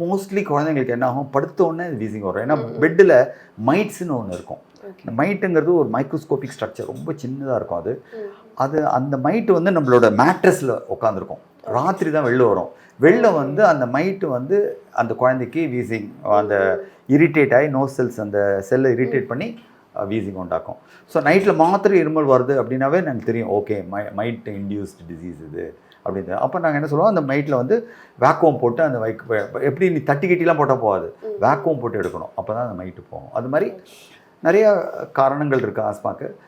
Mostly குழந்தைங்களுக்கு என்ன ஆகும், படுத்த உடனே அது வீசிங் வரும். ஏன்னா பெட்டில் மைட்ஸ்னு ஒன்று இருக்கும். இந்த மைட்டுங்கிறது ஒரு மைக்ரோஸ்கோபிக் ஸ்ட்ரக்சர், ரொம்ப சின்னதாக இருக்கும். அது அந்த மைட்டு வந்து நம்மளோட மேட்ரஸில் உட்காந்துருக்கும். ராத்திரி தான் வெளில வரும். வெளில வந்து அந்த மைட்டு வந்து அந்த குழந்தைக்கு வீசிங், அந்த இரிட்டேட் ஆகி நோஸ் செல்ஸ் அந்த செல்லை இரிட்டேட் பண்ணி வீசிங் உண்டாக்கும். ஸோ நைட்டில் மாத்திரை இருமல் வருது அப்படின்னாவே எனக்கு தெரியும், ஓகே மைட் இன்டியூஸ்டு டிசீஸ் இது அப்படின்னு. அப்போ நாங்கள் என்ன சொல்லுவோம், அந்த மைட்டில் வந்து வேக்குவம் போட்டு அந்த எப்படி நீ தட்டி கட்டிலாம் போட்டால் போகாது, வேக்குவம் போட்டு எடுக்கணும், அப்போ தான் அந்த மைட்டு போகும். அது மாதிரி நிறைய காரணங்கள் இருக்குது ஆஸ்மாக்கு.